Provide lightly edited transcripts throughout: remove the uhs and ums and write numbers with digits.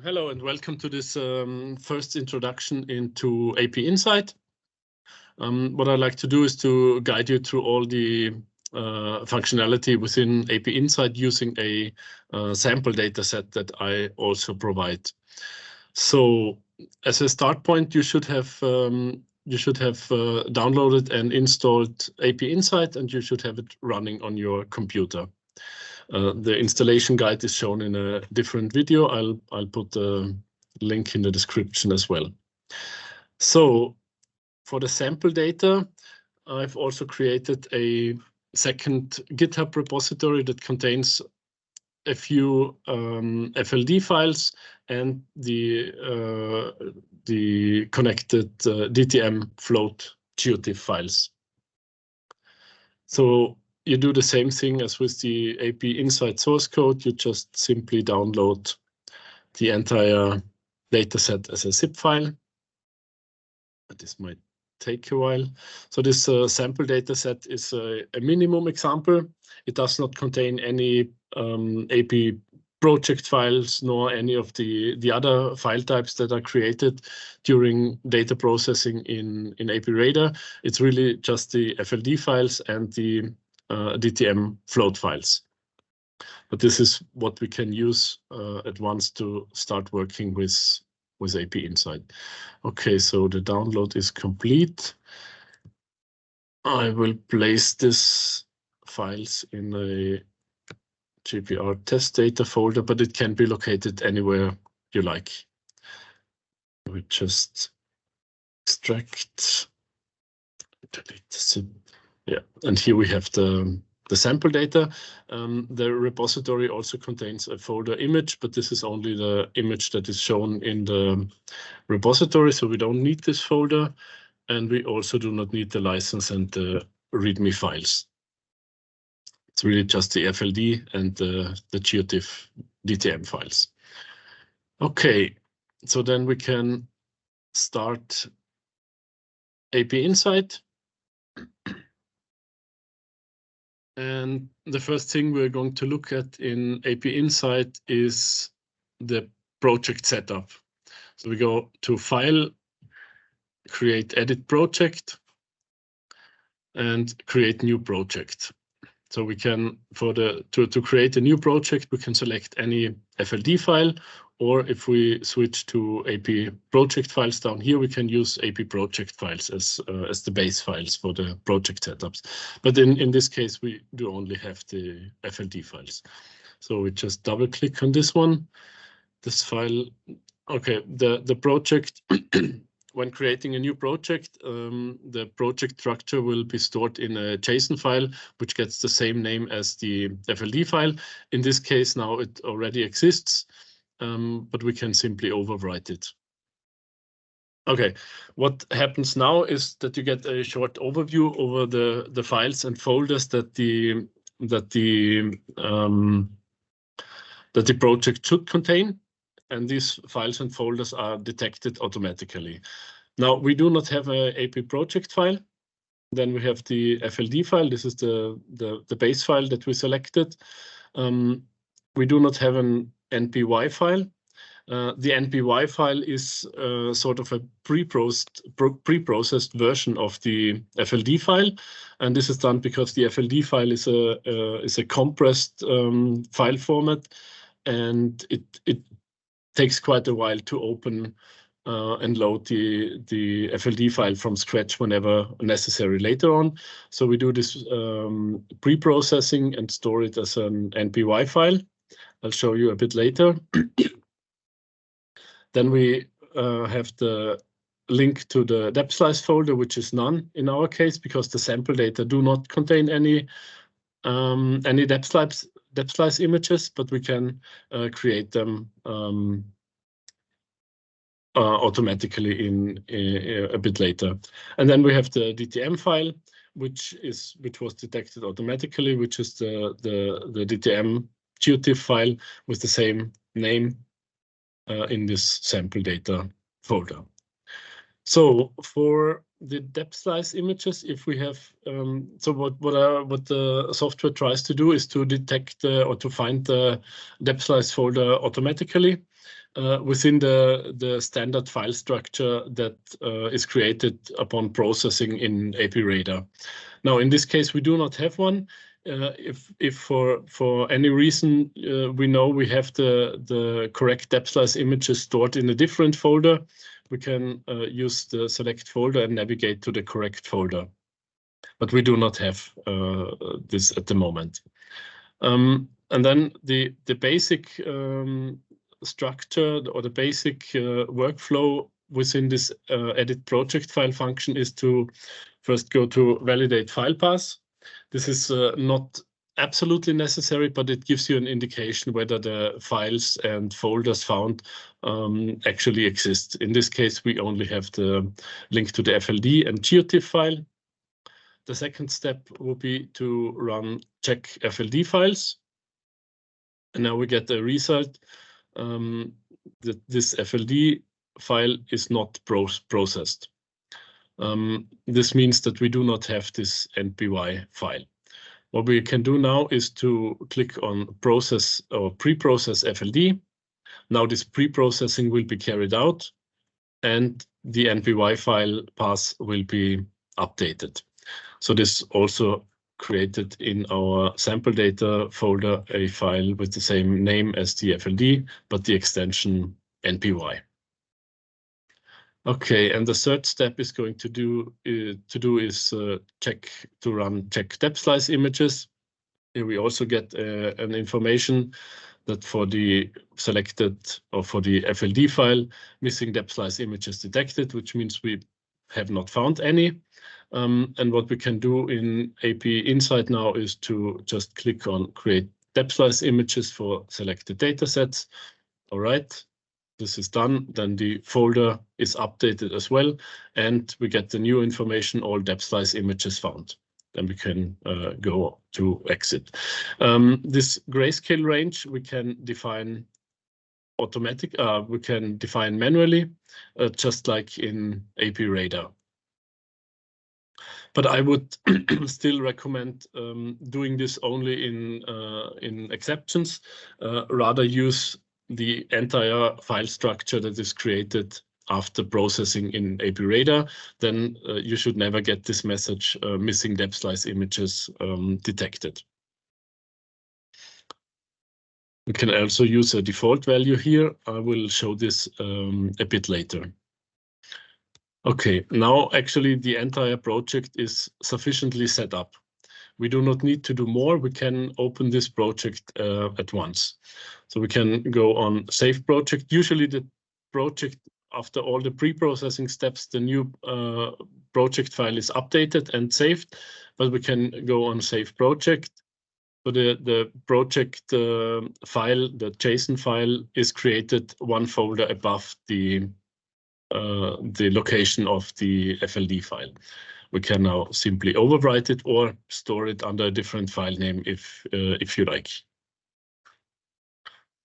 Hello and welcome to this first introduction into ApInsight. What I'd like to do is to guide you through all the functionality within ApInsight using a sample data set that I also provide. So as a start point, you should have downloaded and installed ApInsight, and you should have it running on your computer. The installation guide is shown in a different video. I'll put the link in the description as well. So for the sample data, I've also created a second GitHub repository that contains a few FLD files and the connected DTM float GeoTIFF files. So you do the same thing as with the ApInsight source code. You just simply download the entire dataset as a zip file. But this might take a while. So this sample dataset is a minimum example. It does not contain any AP project files nor any of the other file types that are created during data processing in APRadar. It's really just the FLD files and the DTM float files. But this is what we can use at once to start working with ApInsight. Okay, so the download is complete. I will place these files in a GPR test data folder, but it can be located anywhere you like. We just extract, delete the zip. Yeah, and here we have the sample data. The repository also contains a folder image, but this is only the image that is shown in the repository, so we don't need this folder, and we also do not need the license and the README files. It's really just the FLD and the GeoTIFF DTM files. Okay, so then we can start ApInsight. And the first thing we're going to look at in ApInsight is the project setup. So we go to File, Create Edit Project, and Create New Project. So we can, to create a new project, we can select any FLD file, or if we switch to AP project files down here, we can use AP project files as the base files for the project setups. But in this case, we do only have the FLD files. So we just double click on this one, this file. Okay, the project, when creating a new project, the project structure will be stored in a JSON file, which gets the same name as the FLD file. In this case, now it already exists. But we can simply overwrite it. Okay, what happens now is that you get a short overview over the files and folders that the project should contain, and these files and folders are detected automatically. Now we do not have a AP project file. Then we have the FLD file. This is the base file that we selected. We do not have an NPY file. The NPY file is sort of a pre-processed version of the FLD file, and this is done because the FLD file is a compressed file format, and it takes quite a while to open and load the FLD file from scratch whenever necessary later on. So we do this pre-processing and store it as an NPY file. I'll show you a bit later. Then we have the link to the depth slice folder, which is none in our case, because the sample data do not contain any depth slice images, but we can create them automatically in a bit later. And then we have the DTM file, which was detected automatically, which is the DTM GeoTIFF file with the same name in this sample data folder. So for the depth slice images, if we have, so what the software tries to do is to detect or to find the depth slice folder automatically. within the standard file structure that is created upon processing in APRadar. Now, in this case, we do not have one. If for any reason we know we have the correct depth slice images stored in a different folder, we can use the select folder and navigate to the correct folder. But we do not have this at the moment. And then the basic structure or the basic workflow within this edit project file function is to first go to validate file path. This is not absolutely necessary, but it gives you an indication whether the files and folders found actually exist. In this case, we only have the link to the FLD and GeoTIFF file. The second step will be to run check FLD files. And now we get the result that this FLD file is not processed. This means that we do not have this NPY file. What we can do now is to click on process or pre-process FLD. Now this pre-processing will be carried out and the NPY file path will be updated. So this also created in our sample data folder a file with the same name as the FLD, but the extension NPY. Okay, and the third step is going to do is run check depth slice images. Here we also get an information that for the selected or for the FLD file, missing depth slice images detected, which means we have not found any. And what we can do in ApInsight now is to just click on create depth slice images for selected datasets. All right, this is done. Then the folder is updated as well, and we get the new information, all depth slice images found. Then we can go to exit. This grayscale range we can define we can define manually, just like in APRadar. But I would still recommend doing this only in exceptions. Rather use the entire file structure that is created after processing in APRadar. Then you should never get this message missing depth slice images detected. You can also use a default value here. I will show this a bit later. Okay, now actually the entire project is sufficiently set up. We do not need to do more. We can open this project at once. So we can go on Save Project. Usually the project, after all the pre-processing steps, the new project file is updated and saved, but we can go on Save Project. So the project file, the JSON file, is created one folder above the location of the FLD file. We can now simply overwrite it or store it under a different file name if you like.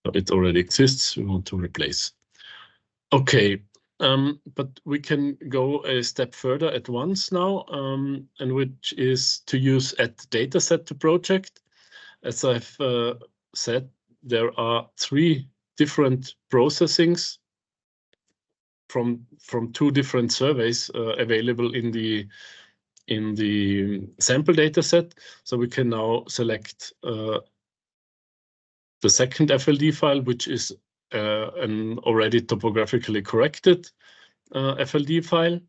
So it already exists. We want to replace. Okay, but we can go a step further at once now, and which is to use add dataset to project. As I've said, there are 3 different processings from 2 different surveys available in the sample data set. So we can now select the second FLD file, which is an already topographically corrected FLD file.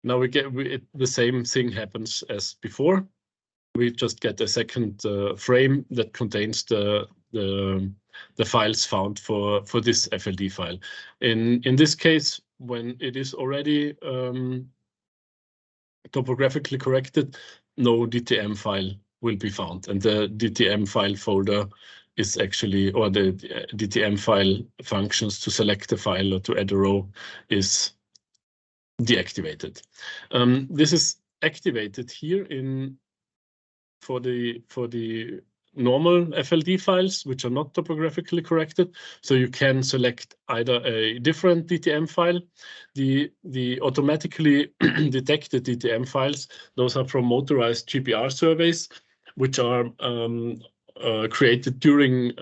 Now we get the same thing happens as before. We just get a second frame that contains the files found for this FLD file. In this case, when it is already topographically corrected, no DTM file will be found, and the DTM file folder is actually, or the DTM file functions to select a file or to add a row is deactivated. This is activated here for the normal FLD files, which are not topographically corrected. So you can select either a different DTM file. The automatically detected DTM files, those are from motorized GPR surveys, which are created during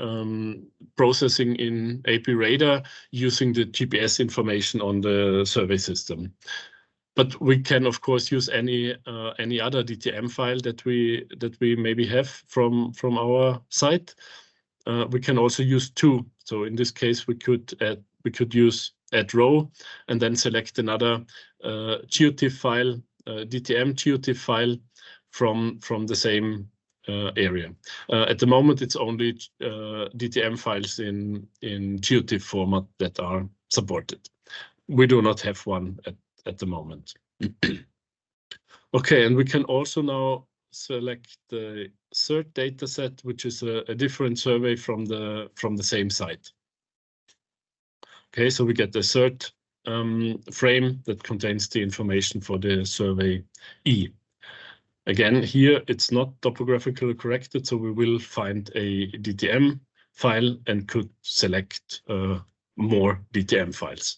processing in AP Radar using the GPS information on the survey system. But we can, of course, use any other DTM file that we maybe have from our site. We can also use two. So in this case, we could use add row and then select another geotiff file, DTM geotiff file from the same area. At the moment, it's only DTM files in geotiff format that are supported. We do not have one at the moment. Okay, and we can also now select the third dataset, which is a different survey from the same site. Okay, so we get the third frame that contains the information for the survey E. Again, here it's not topographically corrected, so we will find a DTM file and could select more DTM files.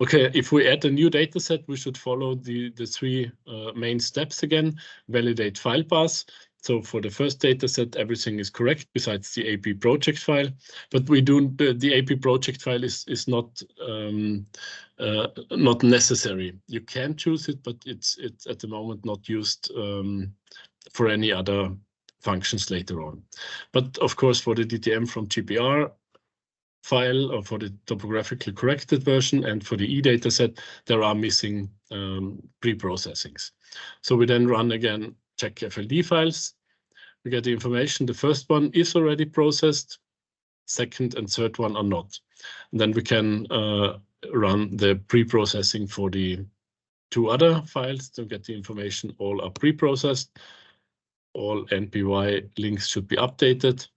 Okay, if we add a new dataset, we should follow the three main steps again. Validate file path. So for the first dataset, everything is correct besides the AP project file. But we do the AP project file is not necessary. You can choose it, but it's at the moment not used for any other functions later on. But of course, for the DTM from GPR file or for the topographically corrected version and for the E dataset, there are missing pre-processings. So we then run again check FLD files. We get the information. The first one is already processed. Second and third one are not. And then we can run the pre-processing for the two other files to get the information. All are pre-processed. All NPY links should be updated.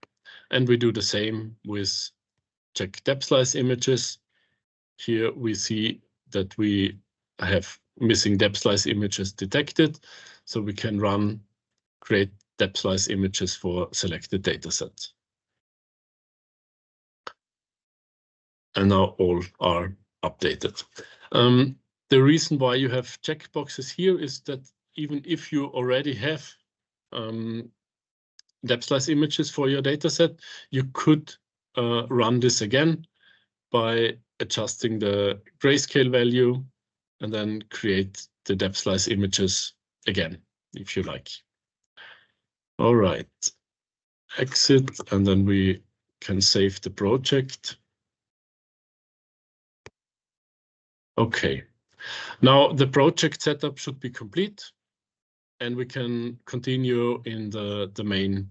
And we do the same with check depth slice images. Here we see that we have missing depth slice images detected. So we can run create depth slice images for selected datasets. And now all are updated. The reason why you have checkboxes here is that even if you already have depth slice images for your dataset, you could run this again by adjusting the grayscale value and then create the depth slice images again, if you like. All right, exit, and then we can save the project. Okay, now the project setup should be complete and we can continue in the main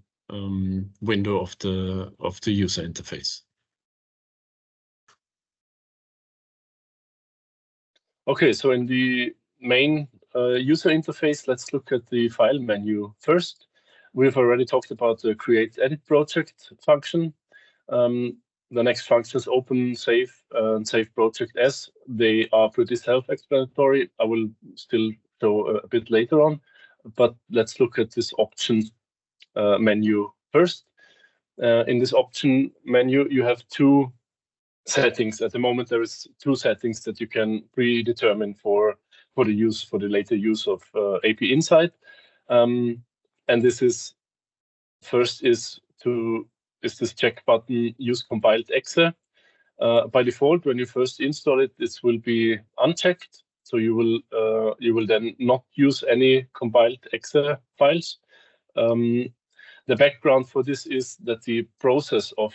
window of the user interface. Okay, so in the main user interface, let's look at the file menu first. We've already talked about the create edit project function. The next functions open, save, and save project as. They are pretty self-explanatory. I will still show a bit later on, but let's look at this option menu first. In this option menu, you have two settings. At the moment, there is two settings that you can predetermine for the later use of ApInsight. And this is first is this check button use compiled exe. By default, when you first install it, this will be unchecked. So you will then not use any compiled exe files. The background for this is that the process of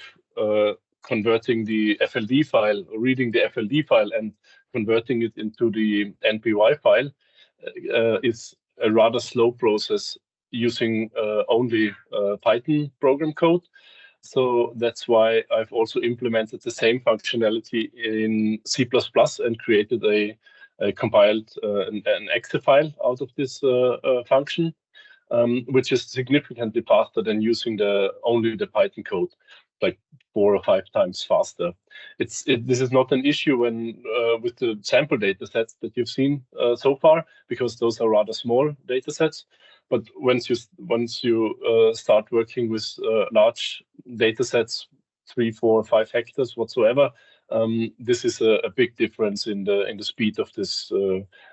converting the FLD file, reading the FLD file and converting it into the NPY file is a rather slow process using only Python program code. So that's why I've also implemented the same functionality in C++ and created a compiled an exe file out of this function, which is significantly faster than using only the Python code, like 4 or 5 times faster. This is not an issue when with the sample data sets that you've seen so far, because those are rather small data sets. But once you start working with large data sets, 3, 4, 5 hectares whatsoever, this is a big difference in the speed of this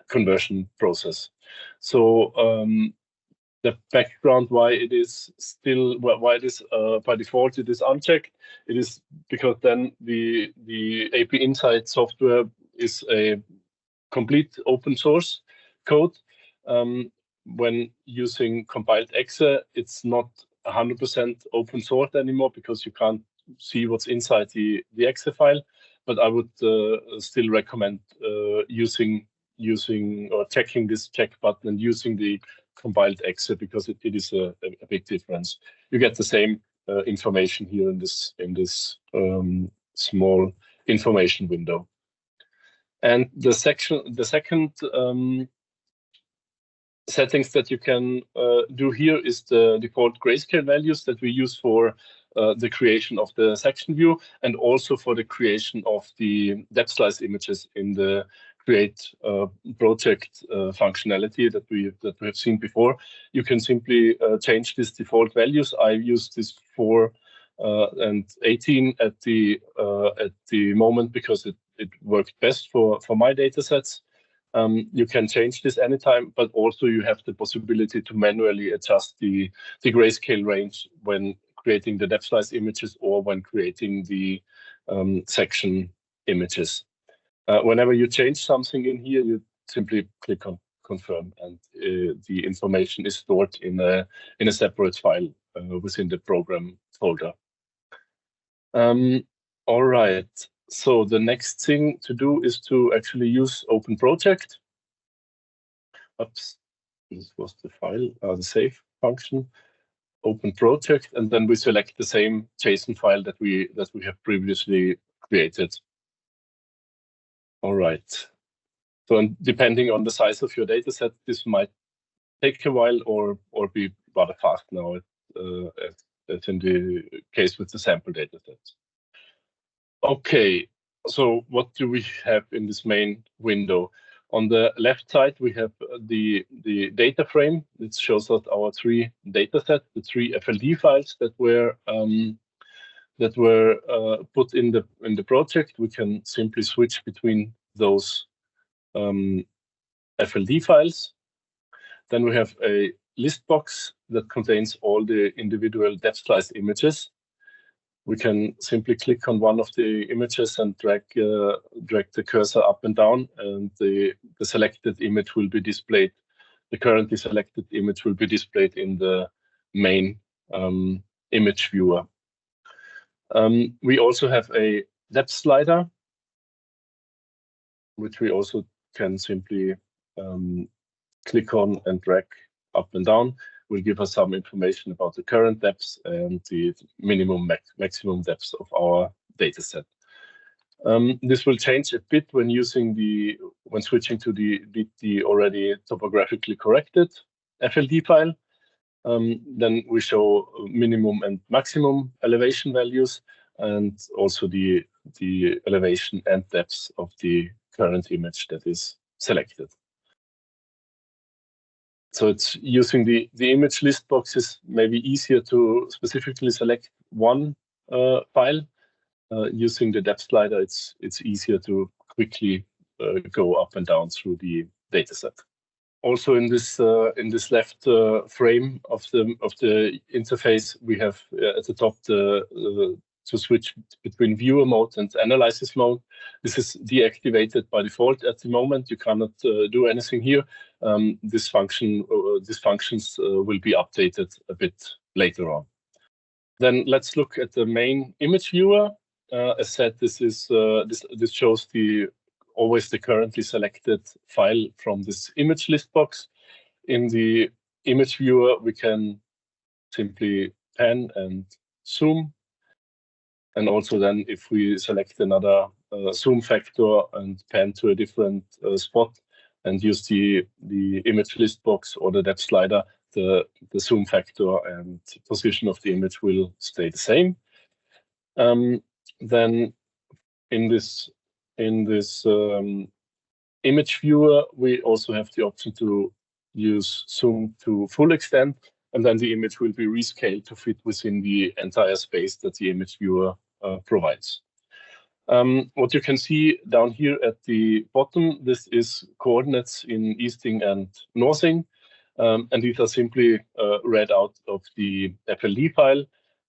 conversion process. So the background why it is still why it is by default it is unchecked. It is because then the ApInsight software is a complete open source code. When using compiled exe, it's not 100% open source anymore because you can't see what's inside the exe file. But I would still recommend using or checking this check button and using the compiled exe because it is a big difference. You get the same information here in this small information window. And the second settings that you can do here is the default grayscale values that we use for the creation of the section view and also for the creation of the depth slice images in the create project functionality that we have seen before. You can simply change these default values. I use this 4 and 18 at the moment because it worked best for my data sets. You can change this anytime, but also you have the possibility to manually adjust the grayscale range when creating the depth slice images or when creating the section images. Whenever you change something in here, you simply click on confirm, and the information is stored in a separate file within the program folder. All right. So the next thing to do is to actually use Open Project. Oops, this was the file, the save function. Open Project, and then we select the same JSON file that we have previously created. All right. So depending on the size of your data set, this might take a while or be rather fast now, as in the case with the sample data sets. Okay, so what do we have in this main window? On the left side, we have the data frame. It shows us our 3 data sets, the 3 FLD files that were put in the project. We can simply switch between those FLD files. Then we have a list box that contains all the individual depth slice images. We can simply click on one of the images and drag the cursor up and down, and the selected image will be displayed. The currently selected image will be displayed in the main image viewer. We also have a depth slider, which we also can simply click on and drag up and down. Will give us some information about the current depths and the minimum maximum depths of our data set. This will change a bit when switching to the already topographically corrected FLD file. Then we show minimum and maximum elevation values and also the elevation and depths of the current image that is selected. So it's using the image list boxes, maybe easier to specifically select one file. Using the depth slider, it's easier to quickly go up and down through the dataset. Also in this left frame of the interface, we have at the top to switch between viewer mode and analysis mode. This is deactivated by default at the moment. You cannot do anything here. These functions will be updated a bit later on. Then let's look at the main image viewer. As said, this shows always the currently selected file from this image list box. In the image viewer, we can simply pan and zoom. And also then if we select another zoom factor and pan to a different spot and use the image list box or the depth slider, the zoom factor and position of the image will stay the same. Then in this image viewer, we also have the option to use zoom to full extent, and then the image will be rescaled to fit within the entire space that the image viewer provides. What you can see down here at the bottom, this is coordinates in easting and northing. And these are simply read out of the FLD file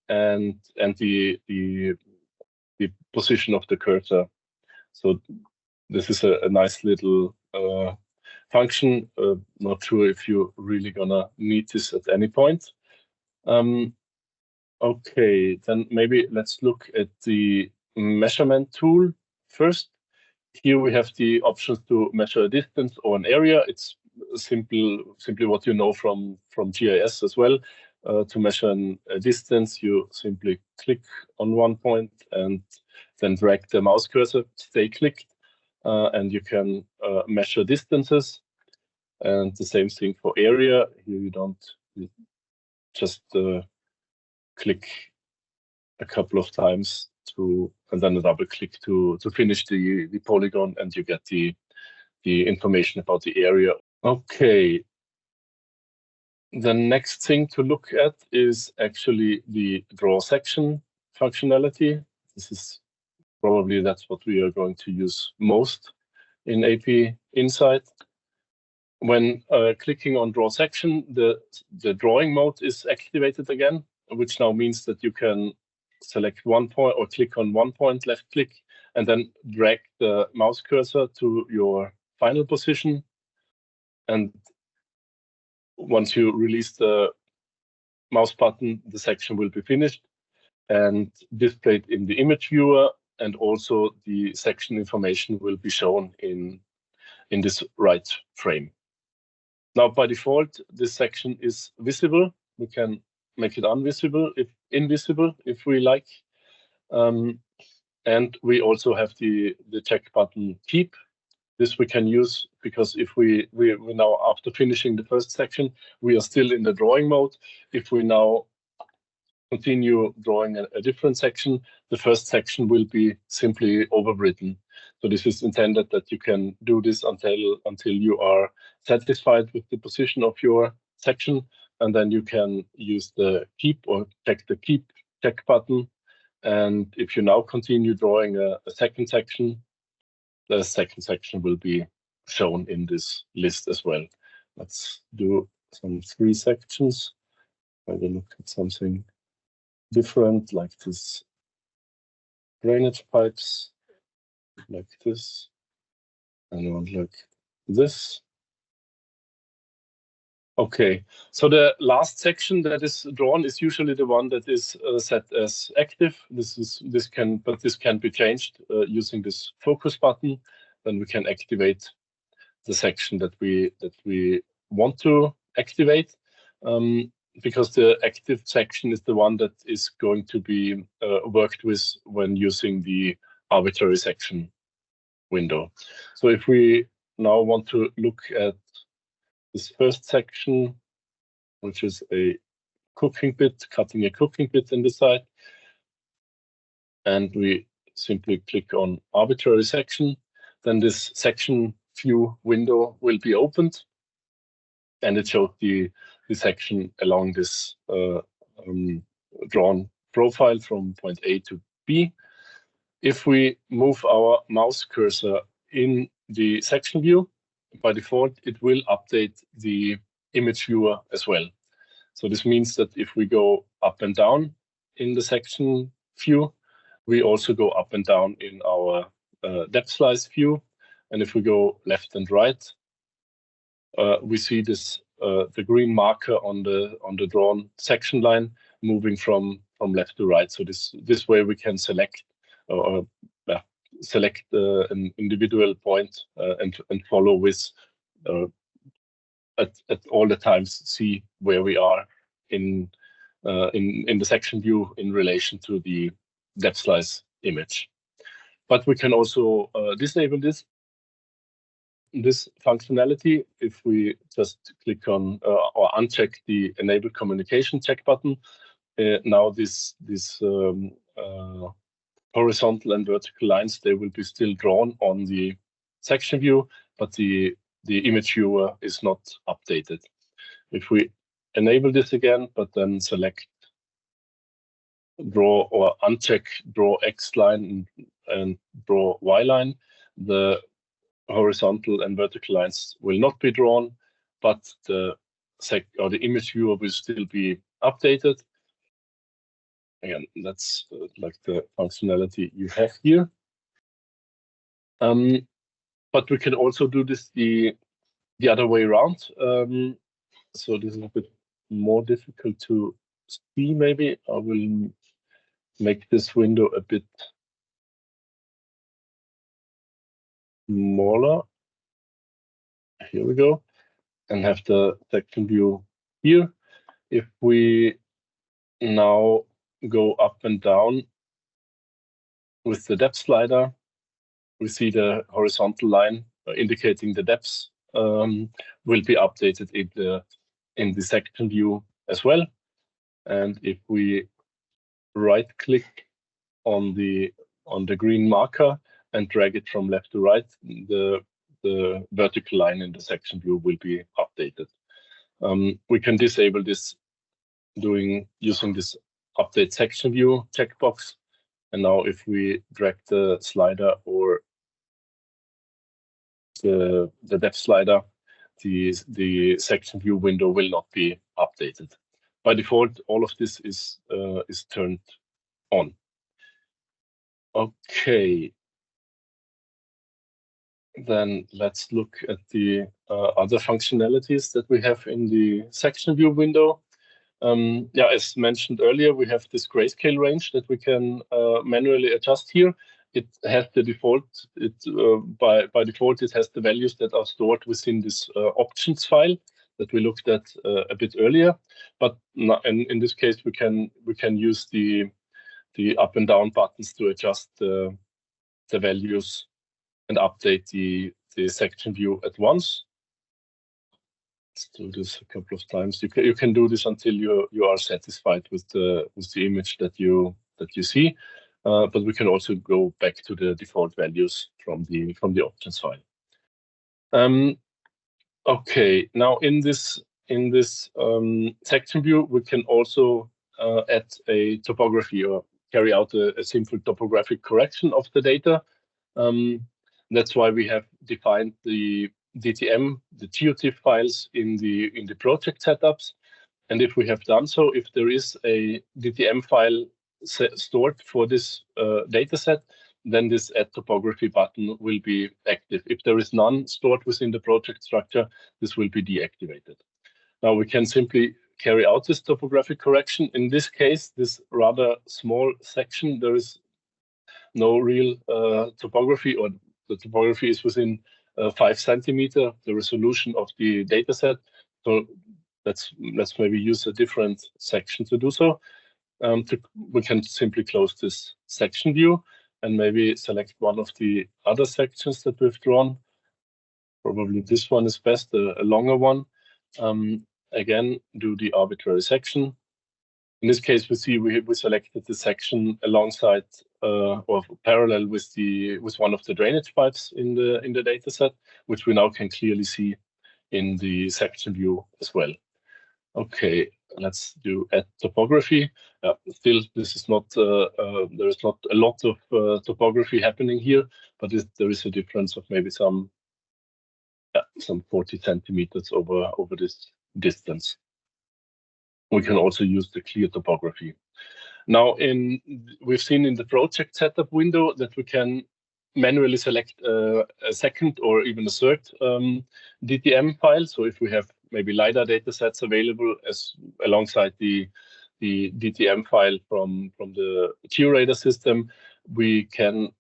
and the position of the cursor. So this is a nice little function. Not sure if you're really gonna need this at any point. Okay, then maybe let's look at the measurement tool first. Here we have the options to measure a distance or an area. It's simply what you know from GIS as well. To measure a distance, you simply click on one point and then drag the mouse cursor, stay clicked, and you can measure distances. And the same thing for area. Here you just click a couple of times and then a double click to finish the polygon, and you get the information about the area. Okay. The next thing to look at is actually the draw section functionality. This is probably that's what we are going to use most in ApInsight. When clicking on draw section, the drawing mode is activated again, which now means that you can select one point or click on one point, left click, and then drag the mouse cursor to your final position. And once you release the mouse button, the section will be finished and displayed in the image viewer, and also the section information will be shown in this right frame. Now, by default, this section is visible. We can make it invisible if we like. And we also have the check button keep. This we can use because if we now, after finishing the first section, we are still in the drawing mode. If we now continue drawing a different section, the first section will be simply overwritten. So this is intended that you can do this until you are satisfied with the position of your section, and then you can use the keep or check the keep check button. And if you now continue drawing a second section, the second section will be shown in this list as well. Let's do some 3 sections. I will look at something different, like this drainage pipes, like this, and one like this. Okay, so the last section that is drawn is usually the one that is set as active. This can be changed using this focus button. Then we can activate the section that we want to activate, because the active section is the one that is going to be worked with when using the arbitrary section window. So if we now want to look at this first section, which is a cooking bit, cutting a cooking bit in the side, and we simply click on arbitrary section, then this section view window will be opened, and it shows the section along this drawn profile from point A to B. If we move our mouse cursor in the section view, by default, it will update the image viewer as well. So this means that if we go up and down in the section view, we also go up and down in our depth slice view. And if we go left and right, we see this the green marker on the drawn section line moving from left to right. So this way we can select an individual point and follow with at all the times, see where we are in the section view in relation to the depth slice image. But we can also disable this functionality if we just click on or uncheck the enable communication check button. Now this horizontal and vertical lines, they will be still drawn on the section view, but the image viewer is not updated. If we enable this again, but then select draw or uncheck draw X line and draw Y line, the horizontal and vertical lines will not be drawn, but the the image viewer will still be updated. Again, that's like the functionality you have here. But we can also do this the other way around. So this is a bit more difficult to see. Maybe I will make this window a bit smaller. Here we go, and have the section view here. If we now go up and down with the depth slider, we see the horizontal line indicating the depths will be updated in the section view as well. And if we right-click on the green marker and drag it from left to right, the vertical line in the section view will be updated. We can disable this using this update section view checkbox. And now if we drag the slider or the depth slider, the section view window will not be updated. By default, all of this is turned on. Okay. Then let's look at the other functionalities that we have in the section view window. Yeah, as mentioned earlier, we have this grayscale range that we can manually adjust here. It has the default. By default, it has the values that are stored within this options file that we looked at a bit earlier. But in this case, we can use the up and down buttons to adjust the values and update the section view at once. Let's do this a couple of times. You can do this until you are satisfied with the image that you see. But we can also go back to the default values from the options file. Okay, now in this section view, we can also add a topography or carry out a simple topographic correction of the data. That's why we have defined the DTM, the geotiff files in the project setups. And if we have done so, if there is a DTM file stored for this data set, then this add topography button will be active. If there is none stored within the project structure, this will be deactivated. Now we can simply carry out this topographic correction. In this case, this rather small section, there is no real topography, or the topography is within 5 centimeters, the resolution of the data set. So let's maybe use a different section to do so. We can simply close this section view and maybe select one of the other sections that we've drawn. Probably this one is best, a longer one. Again, do the arbitrary section. In this case, we see we selected the section alongside or parallel with one of the drainage pipes in the data set, which we now can clearly see in the section view as well. Okay, let's do add topography. Still, this is not there is not a lot of topography happening here, but there is a difference of maybe some 40 centimeters over this distance. We can also use the clear topography. Now, we've seen in the project setup window that we can manually select a second or even a third DTM file. So if we have maybe LiDAR data sets available alongside the DTM file from the GeoRadar system, we can,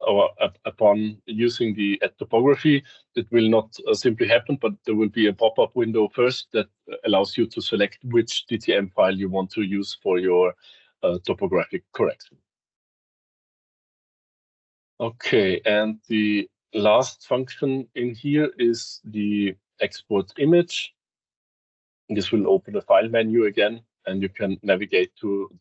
or upon using the add topography, it will not simply happen, but there will be a pop-up window first that allows you to select which DTM file you want to use for your topographic correction. Okay, and the last function in here is the export image. This will open a file menu again, and you can navigate to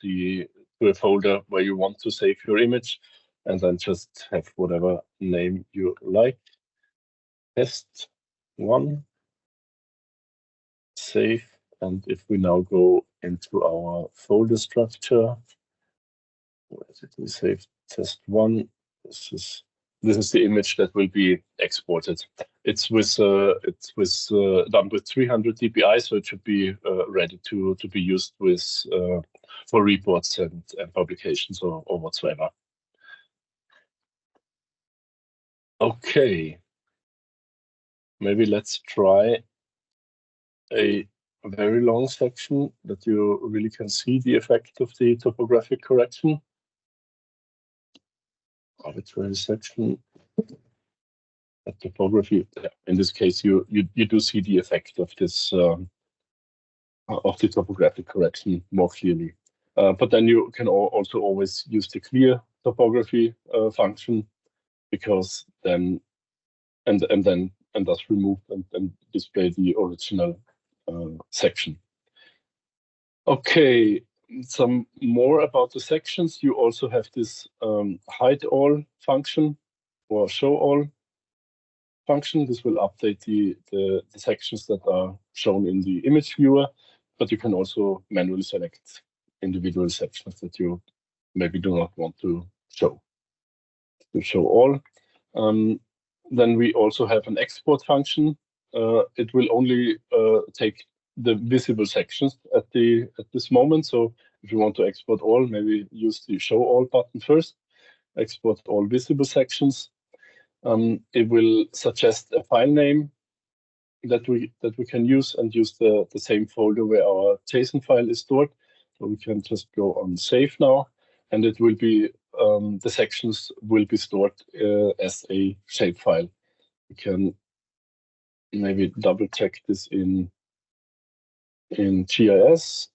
a folder where you want to save your image, and then just have whatever name you like. Test 1, save, and if we now go into our folder structure, where did we save test 1? This is this is the image that will be exported. It's done with 300 dpi, so it should be ready to be used with for reports and publications or whatsoever. Okay, maybe let's try a very long section that you really can see the effect of the topographic correction. Arbitrary section. Topography. In this case, you do see the effect of this of the topographic correction more clearly. But then you can also always use the clear topography function, because then and thus remove and display the original section. Okay, some more about the sections. You also have this hide all function or show all function. This will update the sections that are shown in the image viewer, but you can also manually select individual sections that you maybe do not want to show. To show all. Then we also have an export function. It will only take the visible sections at this moment. So if you want to export all, maybe use the show all button first. Export all visible sections. It will suggest a file name that we can use, and use the same folder where our JSON file is stored. So we can just go on save now, and it will be the sections will be stored as a shapefile. We can maybe double check this in GIS.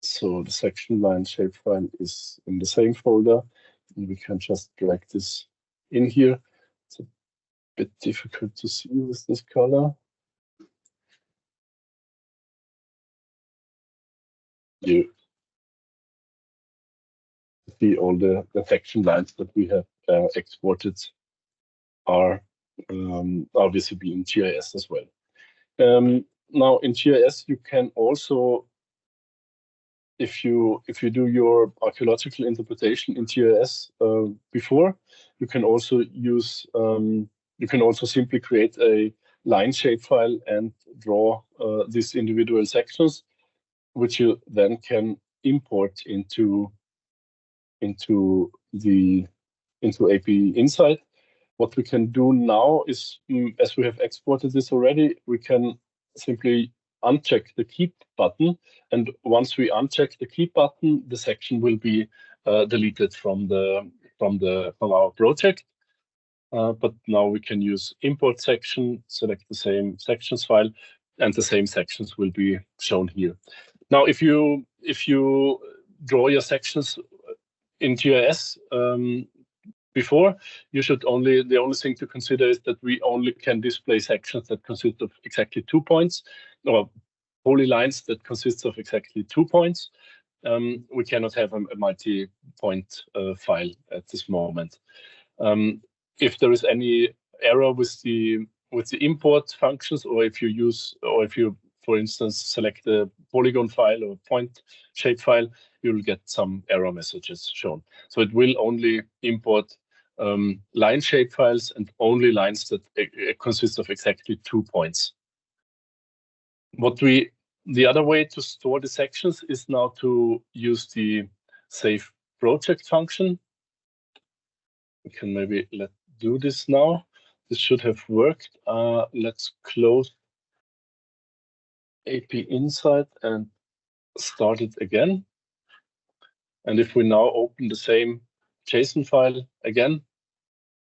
So the section line shapefile is in the same folder, and we can just drag this in here. It's a bit difficult to see with this color. You see all the section lines that we have exported are visible in GIS as well. Now in GIS, you can also, if you do your archaeological interpretation in GIS before, you can also use you can also simply create a line shapefile and draw these individual sections, which you then can import into ApInsight. What we can do now is, as we have exported this already, we can simply uncheck the keep button, and once we uncheck the keep button, the section will be deleted from our project. But now we can use import section, select the same sections file, and the same sections will be shown here. Now, if you draw your sections in GIS before, the only thing to consider is that we only can display sections that consist of exactly 2 points, or polylines that consist of exactly 2 points. We cannot have a multi-point file at this moment. If there is any error with the import functions, or if you, for instance, select a polygon file or point shape file, you'll get some error messages shown. So it will only import line shape files, and only lines that consist of exactly 2 points. The other way to store the sections is now to use the save project function. We can maybe do this now. This should have worked. Let's close ApInsight and start it again. And if we now open the same JSON file again,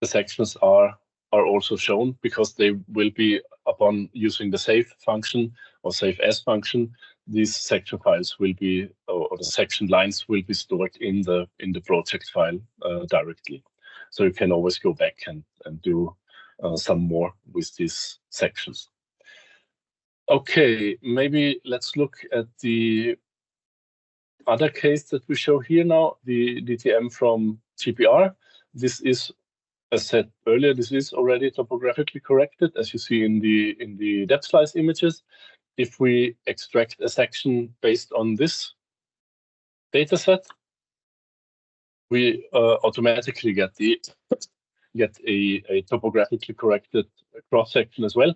the sections are also shown, because they will be, upon using the save function or save as function, these section files will be, or the section lines will be stored in the project file directly. So you can always go back and do some more with these sections. Okay, maybe let's look at the other case that we show here now, the DTM from GPR. This is, as said earlier, this is already topographically corrected, as you see in the depth slice images. If we extract a section based on this dataset, we automatically get a topographically corrected cross section as well,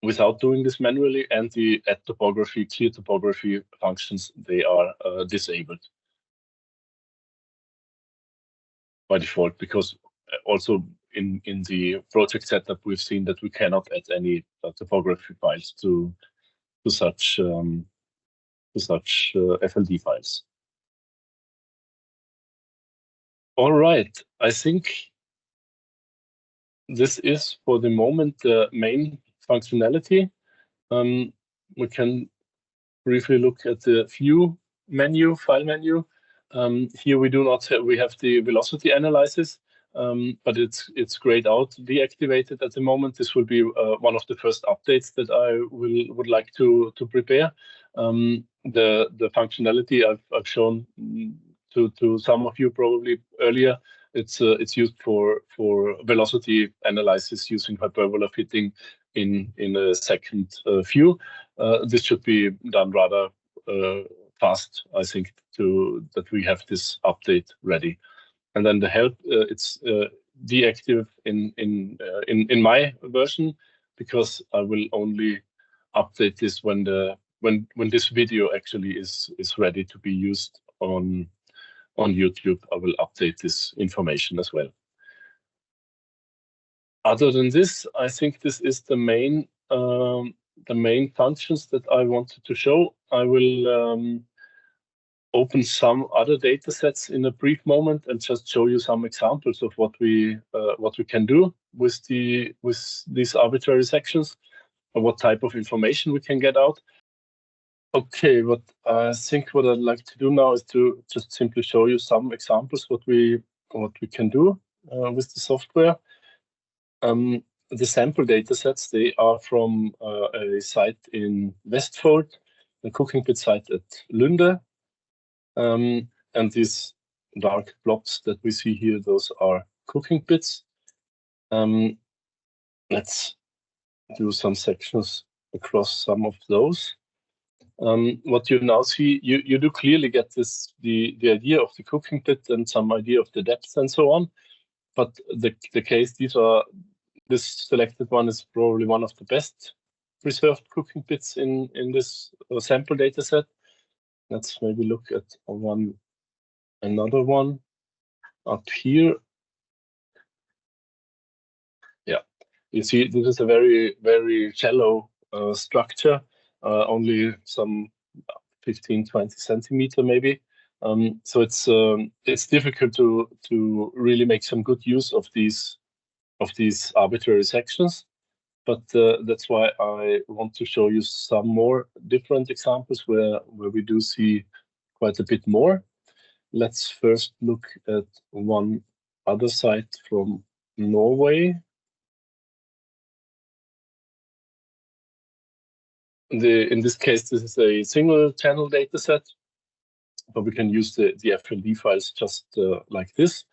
without doing this manually. And the add topography, clear topography functions, they are disabled by default, because also in the project setup we've seen that we cannot add any topography files to such FLD files. All right, I think this is for the moment the main functionality. We can briefly look at the view menu, file menu. Here we do not have, we have the velocity analysis, but it's grayed out, deactivated at the moment. This will be one of the first updates that I would like to prepare. The functionality I've shown to some of you probably earlier. It's used for velocity analysis using hyperbola fitting in a second view. This should be done rather fast, I think, that we have this update ready. And then the help, it's deactive in my version, because I will only update this when this video actually is ready to be used on YouTube. I will update this information as well. Other than this, I think this is the main functions that I wanted to show. I will open some other data sets in a brief moment and just show you some examples of what we can do with these arbitrary sections, or what type of information we can get out. Okay, but I think what I'd like to do now is to just simply show you some examples what we can do with the software. The sample data sets, they are from a site in Vestfold, the cooking pit site at Lunde. And these dark blobs that we see here, those are cooking pits. Let's do some sections across some of those. What you now see, you do clearly get the idea of the cooking pit and some idea of the depth and so on. But the case, this selected one is probably one of the best preserved cooking pits in this sample data set. Let's maybe look at another one up here. Yeah, you see this is a very, very shallow structure, only some 15-20 centimeter maybe. So it's difficult to really make some good use of these arbitrary sections. But that's why I want to show you some more different examples where we do see quite a bit more. Let's first look at one other site from Norway. In this case, this is a single channel data set, but we can use the FLD files just like this.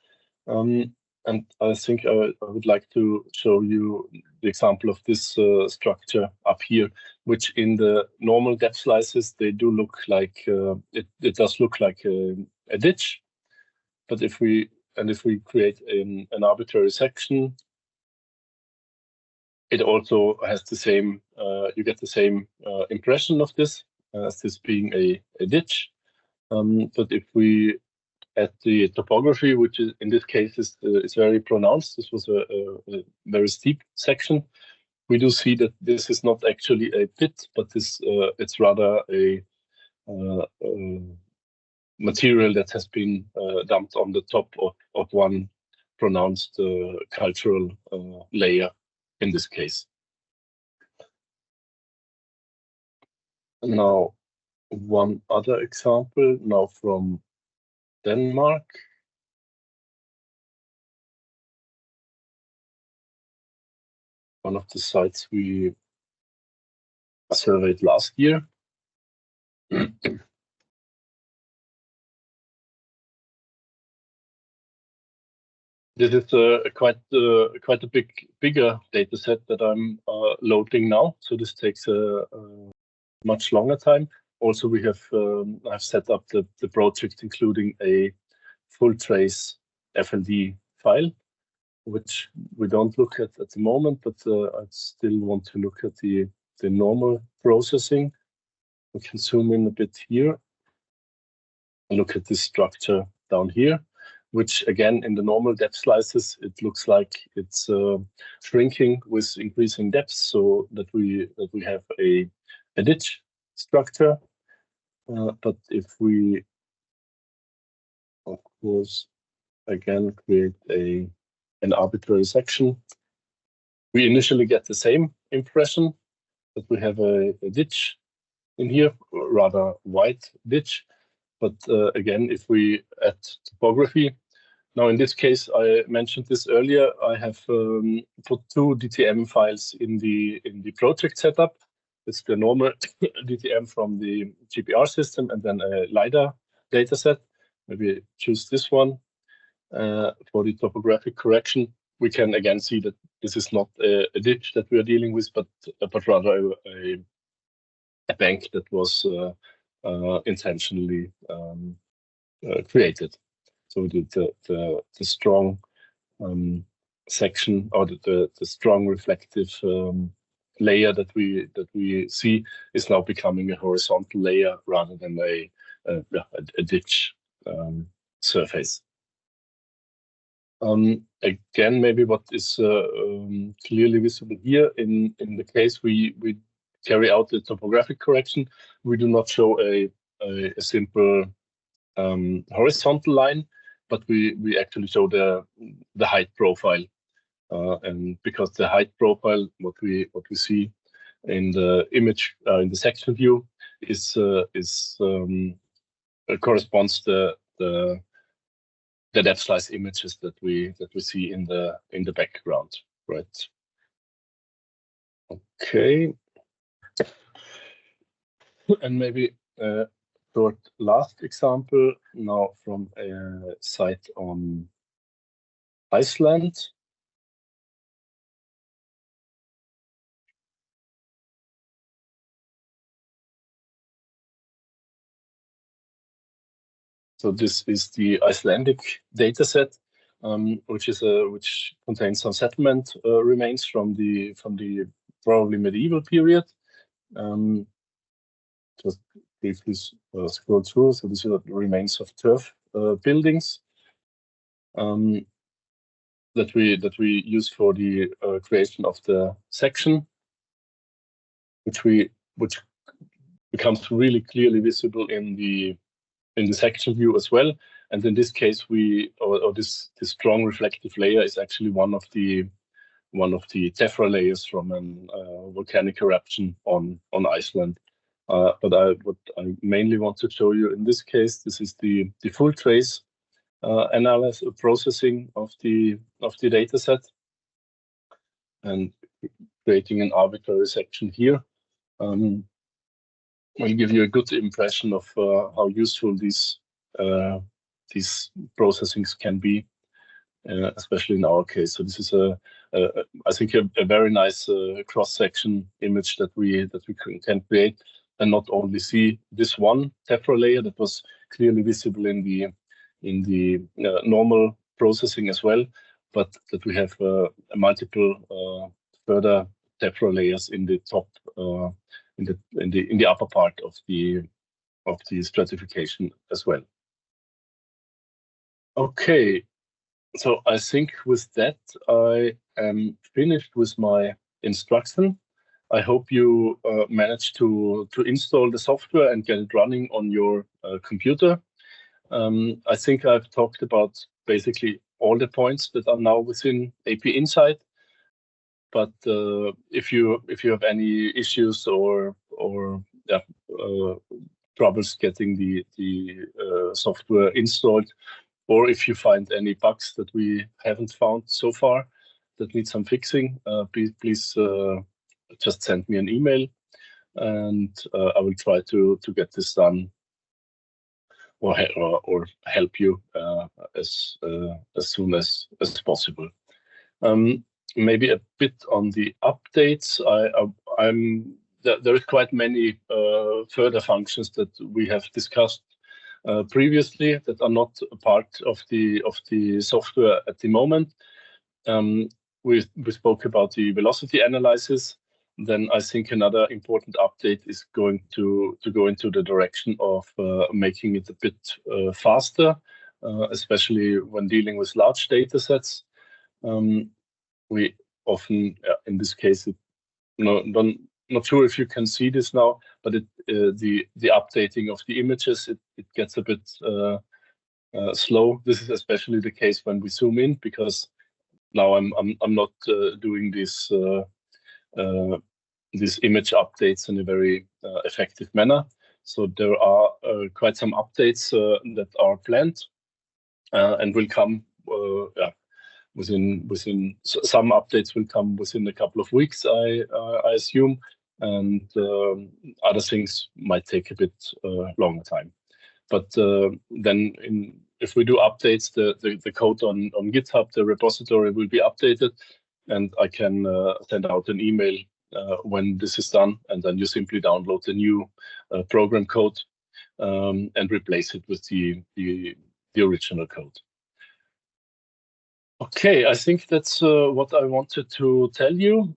And I think I would like to show you the example of this structure up here, which in the normal depth slices, they do look like, it does look like a ditch. But if we create an arbitrary section, it also has the same, you get the same impression of this as this being a ditch. But if we add the topography, which is in this case is very pronounced, this was a very steep section, we do see that this is not actually a pit, but it's rather a material that has been dumped on the top of one pronounced cultural layer in this case. Now, one other example now from Denmark. One of the sites we surveyed last year. This is quite a bigger data set that I'm loading now. So this takes a much longer time. also we have I've set up the project including a full trace FLD file, which we don't look at the moment, but I still want to look at the normal processing. We can zoom in a bit here and look at this structure down here, which again in the normal depth slices it looks like it's shrinking with increasing depth, so that we have a ditch structure. But if we, of course, again create an arbitrary section, we initially get the same impression that we have a ditch in here, rather wide ditch. But again, if we add topography, now in this case, I mentioned this earlier, I have put 2 DTM files in the project setup. It's the normal DTM from the GPR system and then a LiDAR dataset. Maybe choose this one for the topographic correction. We can again see that this is not a ditch that we are dealing with, but rather a bank that was intentionally created. So the strong section, or the strong reflective layer that we see is now becoming a horizontal layer rather than a ditch surface. Again, maybe what is clearly visible here in the case we carry out the topographic correction, we do not show a simple horizontal line, but we actually show the height profile, and because the height profile, what we see in the image in the section view is corresponds the depth slice images that we see in the background, right? Okay, and maybe short last example now from a site on Iceland. So this is the Icelandic dataset, which contains some settlement remains from the probably medieval period. Just briefly scroll through. So these are the remains of turf buildings that we use for the creation of the section, which becomes really clearly visible in the section view as well. And in this case, this strong reflective layer is actually one of the tephra layers from a volcanic eruption on Iceland. But what I mainly want to show you in this case, this is the full trace analysis processing of the dataset, and creating an arbitrary section here will give you a good impression of how useful these processings can be, especially in our case. So this is I think a very nice cross-section image that we can create, and not only see this one tephra layer that was clearly visible in the normal processing as well, but that we have multiple further tephra layers in the top, in the upper part of the stratification as well. Okay, so I think with that I am finished with my instruction. I hope you managed to install the software and get it running on your computer. I think I've talked about basically all the points that are now within ApInsight. But if you have any issues or troubles getting the software installed, or if you find any bugs that we haven't found so far that need some fixing, please just send me an email, and I will try to get this done or help you as soon as possible. Maybe a bit on the updates. I'm there is quite many further functions that we have discussed previously that are not a part of the software at the moment. We spoke about the velocity analysis. Then I think another important update is going to go into the direction of making it a bit faster, especially when dealing with large data sets. We often, in this case, not sure if you can see this now, but the updating of the images, it gets a bit slow. This is especially the case when we zoom in, because now I'm not doing this these image updates in a very effective manner. So there are quite some updates that are planned and will come. Within some updates will come within a couple of weeks, I assume, and other things might take a bit longer time. But then if we do updates, the code on GitHub, the repository will be updated, and I can send out an email when this is done, and then you simply download the new program code and replace it with the original code. Okay, I think that's what I wanted to tell you.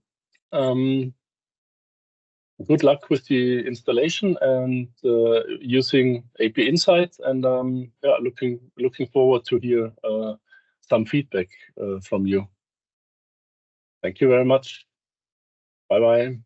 Good luck with the installation and using ApInsight, and looking forward to hear some feedback from you. Thank you very much. Bye-bye.